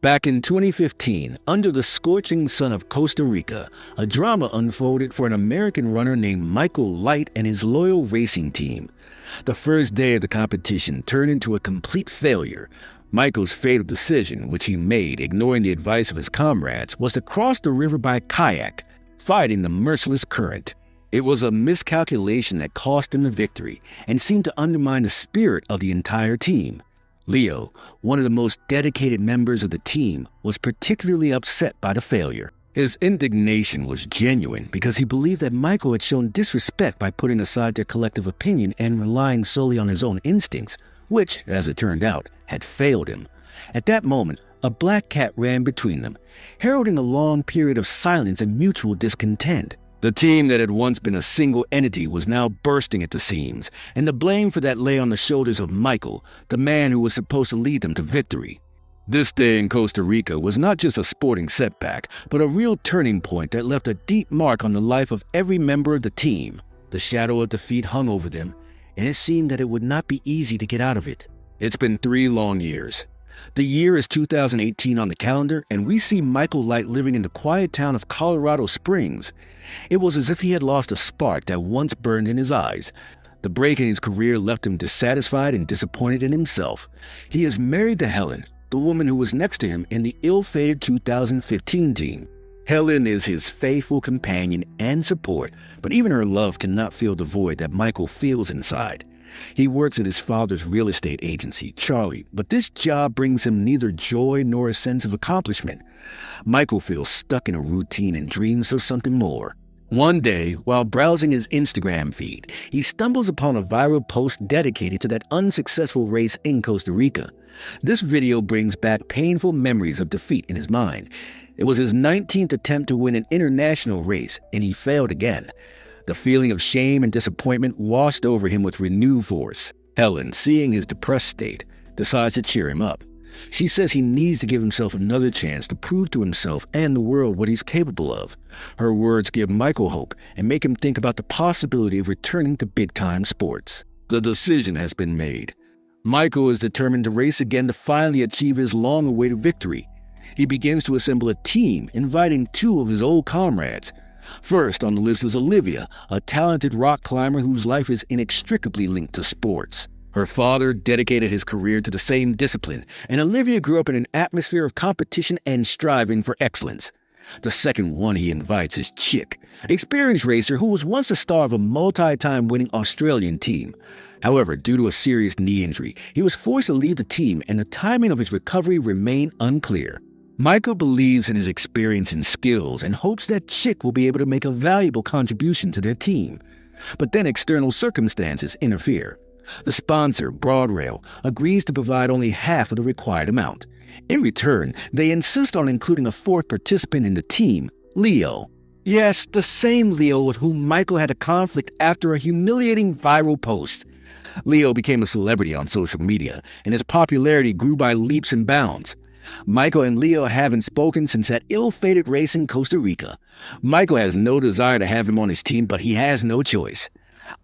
Back in 2015, under the scorching sun of Costa Rica, a drama unfolded for an American runner named Michael Light and his loyal racing team. The first day of the competition turned into a complete failure. Michael's fatal decision, which he made ignoring the advice of his comrades, was to cross the river by kayak, fighting the merciless current. It was a miscalculation that cost him the victory and seemed to undermine the spirit of the entire team. Leo, one of the most dedicated members of the team, was particularly upset by the failure. His indignation was genuine because he believed that Michael had shown disrespect by putting aside their collective opinion and relying solely on his own instincts, which, as it turned out, had failed him. At that moment, a black cat ran between them, heralding a long period of silence and mutual discontent. The team that had once been a single entity was now bursting at the seams, and the blame for that lay on the shoulders of Michael, the man who was supposed to lead them to victory. This day in Costa Rica was not just a sporting setback, but a real turning point that left a deep mark on the life of every member of the team. The shadow of defeat hung over them, and it seemed that it would not be easy to get out of it. It's been 3 long years. The year is 2018 on the calendar, and we see Michael Light living in the quiet town of Colorado Springs. It was as if he had lost a spark that once burned in his eyes. The break in his career left him dissatisfied and disappointed in himself. He is married to Helen, the woman who was next to him in the ill-fated 2015 team. Helen is his faithful companion and support, but even her love cannot fill the void that Michael feels inside. He works at his father's real estate agency, Charlie, but this job brings him neither joy nor a sense of accomplishment. Michael feels stuck in a routine and dreams of something more. One day, while browsing his Instagram feed, he stumbles upon a viral post dedicated to that unsuccessful race in Costa Rica. This video brings back painful memories of defeat in his mind. It was his 19th attempt to win an international race, and he failed again. The feeling of shame and disappointment washed over him with renewed force. Helen, seeing his depressed state, decides to cheer him up. She says he needs to give himself another chance to prove to himself and the world what he's capable of. Her words give Michael hope and make him think about the possibility of returning to big-time sports. The decision has been made. Michael is determined to race again to finally achieve his long-awaited victory. He begins to assemble a team, inviting 2 of his old comrades. First on the list is Olivia, a talented rock climber whose life is inextricably linked to sports. Her father dedicated his career to the same discipline, and Olivia grew up in an atmosphere of competition and striving for excellence. The second one he invites is Chick, an experienced racer who was once the star of a multi-time winning Australian team. However, due to a serious knee injury, he was forced to leave the team, and the timing of his recovery remained unclear. Michael believes in his experience and skills and hopes that Chick will be able to make a valuable contribution to their team. But then external circumstances interfere. The sponsor, Broadrail, agrees to provide only half of the required amount. In return, they insist on including a 4th participant in the team, Leo. Yes, the same Leo with whom Michael had a conflict after a humiliating viral post. Leo became a celebrity on social media, and his popularity grew by leaps and bounds. Michael and Leo haven't spoken since that ill-fated race in Costa Rica. Michael has no desire to have him on his team, but he has no choice.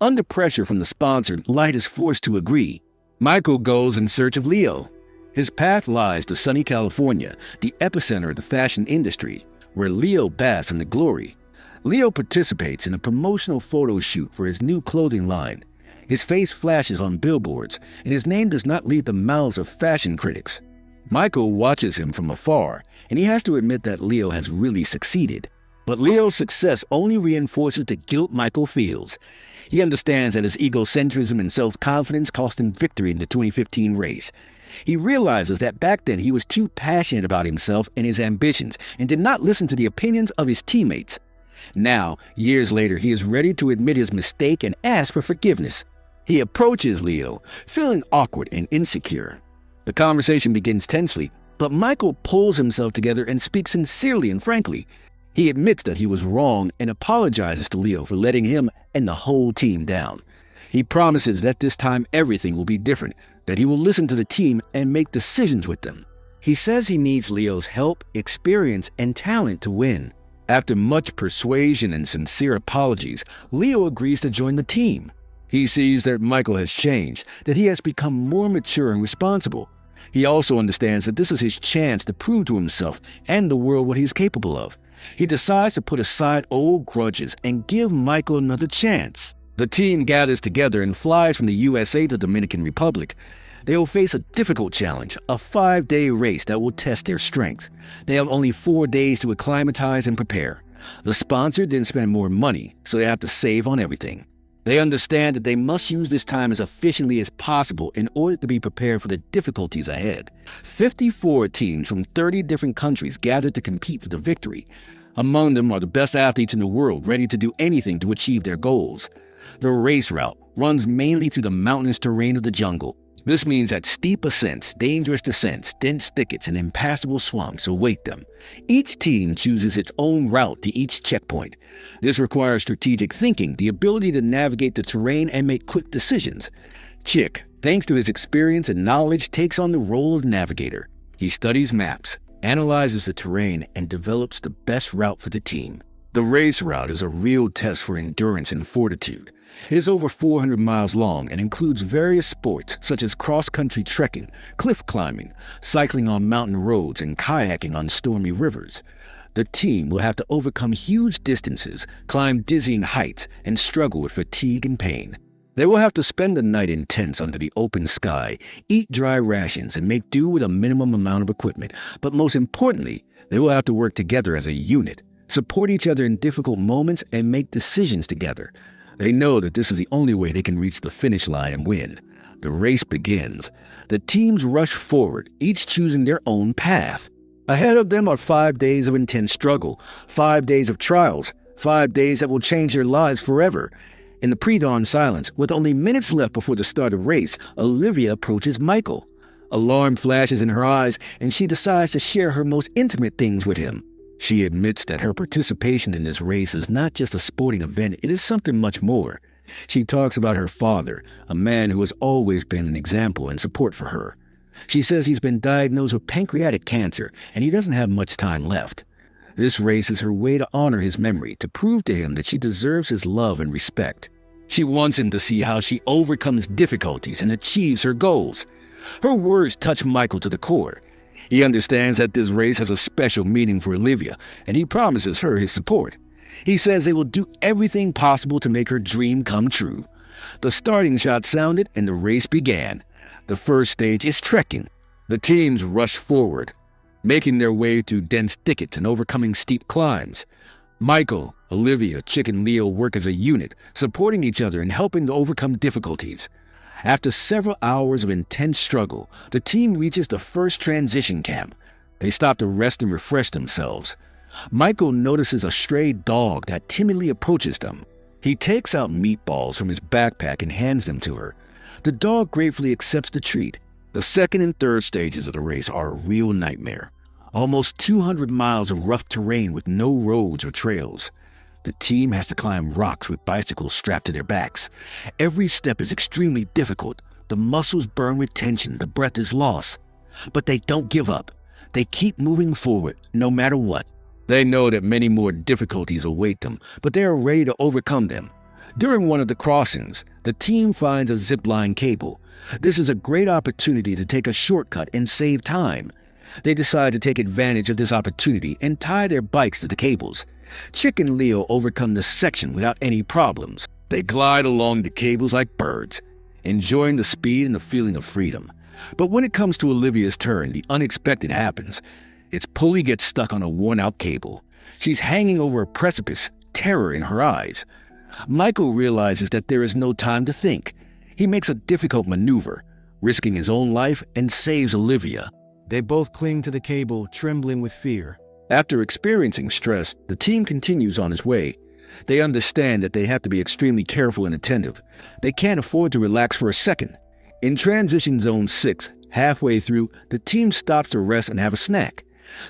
Under pressure from the sponsor, Light is forced to agree. Michael goes in search of Leo. His path lies to sunny California, the epicenter of the fashion industry, where Leo basks in the glory. Leo participates in a promotional photo shoot for his new clothing line. His face flashes on billboards, and his name does not leave the mouths of fashion critics. Michael watches him from afar, and he has to admit that Leo has really succeeded. But Leo's success only reinforces the guilt Michael feels. He understands that his egocentrism and self-confidence cost him victory in the 2015 race. He realizes that back then he was too passionate about himself and his ambitions and did not listen to the opinions of his teammates. Now, years later, he is ready to admit his mistake and ask for forgiveness. He approaches Leo, feeling awkward and insecure. The conversation begins tensely, but Michael pulls himself together and speaks sincerely and frankly. He admits that he was wrong and apologizes to Leo for letting him and the whole team down. He promises that this time everything will be different, that he will listen to the team and make decisions with them. He says he needs Leo's help, experience, and talent to win. After much persuasion and sincere apologies, Leo agrees to join the team. He sees that Michael has changed, that he has become more mature and responsible. He also understands that this is his chance to prove to himself and the world what he's capable of. He decides to put aside old grudges and give Michael another chance. The team gathers together and flies from the USA to Dominican Republic. They will face a difficult challenge, a 5-day race that will test their strength. They have only 4 days to acclimatize and prepare. The sponsor didn't spend more money, so they have to save on everything. They understand that they must use this time as efficiently as possible in order to be prepared for the difficulties ahead. 54 teams from 30 different countries gathered to compete for the victory. Among them are the best athletes in the world, ready to do anything to achieve their goals. The race route runs mainly through the mountainous terrain of the jungle. This means that steep ascents, dangerous descents, dense thickets, and impassable swamps await them. Each team chooses its own route to each checkpoint. This requires strategic thinking, the ability to navigate the terrain and make quick decisions. Chick, thanks to his experience and knowledge, takes on the role of navigator. He studies maps, analyzes the terrain, and develops the best route for the team. The race route is a real test for endurance and fortitude. It is over 400 miles long and includes various sports such as cross-country trekking, cliff climbing, cycling on mountain roads, and kayaking on stormy rivers. The team will have to overcome huge distances, climb dizzying heights, and struggle with fatigue and pain. They will have to spend the night in tents under the open sky, eat dry rations, and make do with a minimum amount of equipment. But most importantly, they will have to work together as a unit, support each other in difficult moments, and make decisions together. They know that this is the only way they can reach the finish line and win. The race begins. The teams rush forward, each choosing their own path. Ahead of them are 5 days of intense struggle, 5 days of trials, 5 days that will change their lives forever. In the pre-dawn silence, with only minutes left before the start of the race, Olivia approaches Michael. Alarm flashes in her eyes, and she decides to share her most intimate things with him. She admits that her participation in this race is not just a sporting event, it is something much more. She talks about her father, a man who has always been an example and support for her. She says he's been diagnosed with pancreatic cancer and he doesn't have much time left. This race is her way to honor his memory, to prove to him that she deserves his love and respect. She wants him to see how she overcomes difficulties and achieves her goals. Her words touch Michael to the core. He understands that this race has a special meaning for Olivia, and he promises her his support. He says they will do everything possible to make her dream come true. The starting shot sounded and the race began. The first stage is trekking. The teams rush forward, making their way through dense thickets and overcoming steep climbs. Michael, Olivia, Chick, and Leo work as a unit, supporting each other and helping to overcome difficulties. After several hours of intense struggle, the team reaches the first transition camp. They stop to rest and refresh themselves. Michael notices a stray dog that timidly approaches them. He takes out meatballs from his backpack and hands them to her. The dog gratefully accepts the treat. The second and third stages of the race are a real nightmare. Almost 200 miles of rough terrain with no roads or trails. The team has to climb rocks with bicycles strapped to their backs. Every step is extremely difficult. The muscles burn with tension, the breath is lost. But they don't give up. They keep moving forward, no matter what. They know that many more difficulties await them, but they are ready to overcome them. During one of the crossings, the team finds a zipline cable. This is a great opportunity to take a shortcut and save time. They decide to take advantage of this opportunity and tie their bikes to the cables. Chick and Leo overcome this section without any problems. They glide along the cables like birds, enjoying the speed and the feeling of freedom. But when it comes to Olivia's turn, the unexpected happens. Its pulley gets stuck on a worn-out cable. She's hanging over a precipice, terror in her eyes. Michael realizes that there is no time to think. He makes a difficult maneuver, risking his own life, and saves Olivia. They both cling to the cable, trembling with fear. After experiencing stress, the team continues on its way. They understand that they have to be extremely careful and attentive. They can't afford to relax for a second. In Transition Zone 6, halfway through, the team stops to rest and have a snack.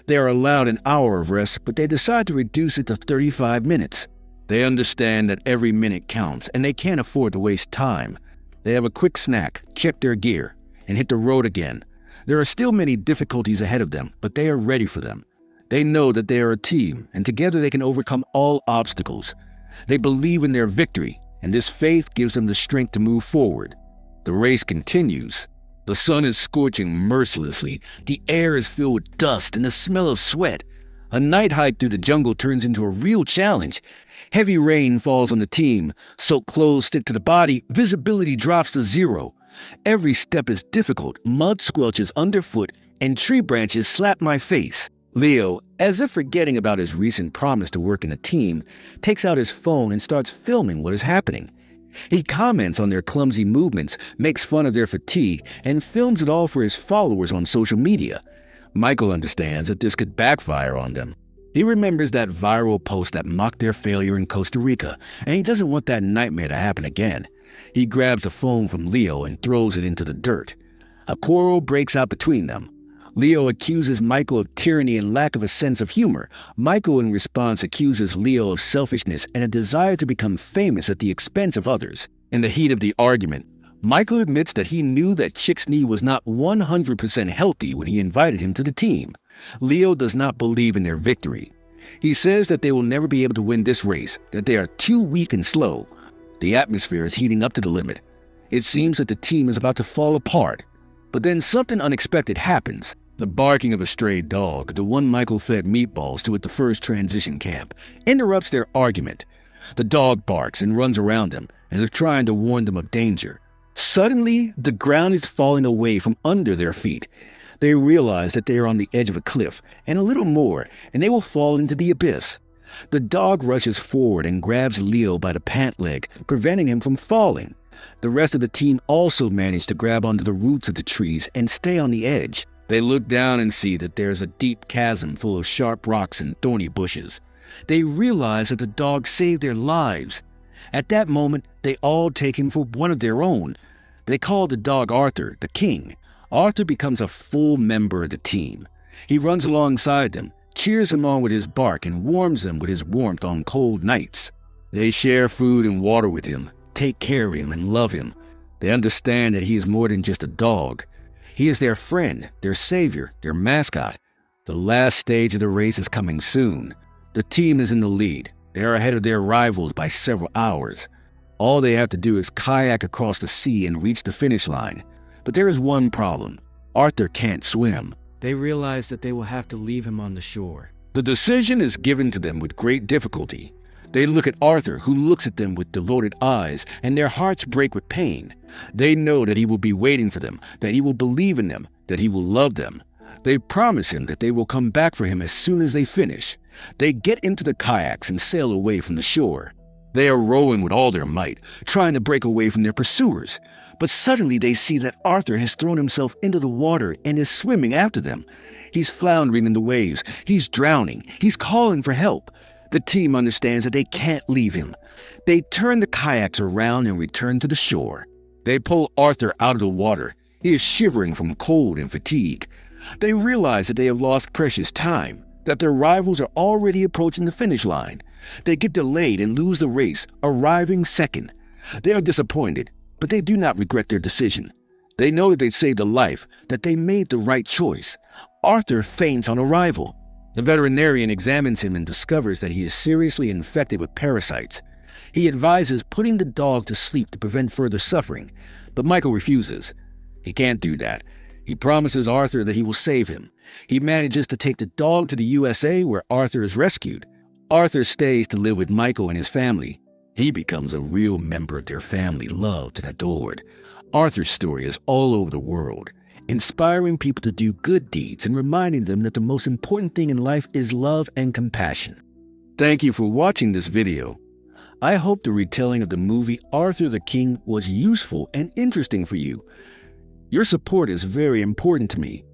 They are allowed an hour of rest, but they decide to reduce it to 35 minutes. They understand that every minute counts, and they can't afford to waste time. They have a quick snack, check their gear, and hit the road again. There are still many difficulties ahead of them, but they are ready for them. They know that they are a team, and together they can overcome all obstacles. They believe in their victory, and this faith gives them the strength to move forward. The race continues. The sun is scorching mercilessly, the air is filled with dust and the smell of sweat. A night hike through the jungle turns into a real challenge. Heavy rain falls on the team, soaked clothes stick to the body, visibility drops to zero. Every step is difficult, mud squelches underfoot, and tree branches slap my face. Leo, as if forgetting about his recent promise to work in a team, takes out his phone and starts filming what is happening. He comments on their clumsy movements, makes fun of their fatigue, and films it all for his followers on social media. Michael understands that this could backfire on them. He remembers that viral post that mocked their failure in Costa Rica, and he doesn't want that nightmare to happen again. He grabs the phone from Leo and throws it into the dirt. A quarrel breaks out between them. Leo accuses Michael of tyranny and lack of a sense of humor. Michael, in response, accuses Leo of selfishness and a desire to become famous at the expense of others. In the heat of the argument, Michael admits that he knew that Chixney was not 100% healthy when he invited him to the team. Leo does not believe in their victory. He says that they will never be able to win this race, that they are too weak and slow. The atmosphere is heating up to the limit. It seems that the team is about to fall apart. But then something unexpected happens. The barking of a stray dog, the one Michael fed meatballs to at the first transition camp, interrupts their argument. The dog barks and runs around them, as if trying to warn them of danger. Suddenly, the ground is falling away from under their feet. They realize that they are on the edge of a cliff, and a little more, and they will fall into the abyss. The dog rushes forward and grabs Leo by the pant leg, preventing him from falling. The rest of the team also manage to grab onto the roots of the trees and stay on the edge. They look down and see that there is a deep chasm full of sharp rocks and thorny bushes. They realize that the dog saved their lives. At that moment, they all take him for one of their own. They call the dog Arthur, the king. Arthur becomes a full member of the team. He runs alongside them, cheers them on with his bark, and warms them with his warmth on cold nights. They share food and water with him, take care of him, and love him. They understand that he is more than just a dog. He is their friend, their savior, their mascot. The last stage of the race is coming soon. The team is in the lead. They are ahead of their rivals by several hours. All they have to do is kayak across the sea and reach the finish line. But there is one problem. Arthur can't swim. They realize that they will have to leave him on the shore. The decision is given to them with great difficulty. They look at Arthur, who looks at them with devoted eyes, and their hearts break with pain. They know that he will be waiting for them, that he will believe in them, that he will love them. They promise him that they will come back for him as soon as they finish. They get into the kayaks and sail away from the shore. They are rowing with all their might, trying to break away from their pursuers. But suddenly they see that Arthur has thrown himself into the water and is swimming after them. He's floundering in the waves. He's drowning. He's calling for help. The team understands that they can't leave him. They turn the kayaks around and return to the shore. They pull Arthur out of the water. He is shivering from cold and fatigue. They realize that they have lost precious time, that their rivals are already approaching the finish line. They get delayed and lose the race, arriving second. They are disappointed, but they do not regret their decision. They know that they saved a life, that they made the right choice. Arthur faints on arrival. The veterinarian examines him and discovers that he is seriously infected with parasites. He advises putting the dog to sleep to prevent further suffering, but Michael refuses. He can't do that. He promises Arthur that he will save him. He manages to take the dog to the USA, where Arthur is rescued. Arthur stays to live with Michael and his family. He becomes a real member of their family, loved and adored. Arthur's story is all over the world, inspiring people to do good deeds and reminding them that the most important thing in life is love and compassion. Thank you for watching this video. I hope the retelling of the movie Arthur the King was useful and interesting for you. Your support is very important to me.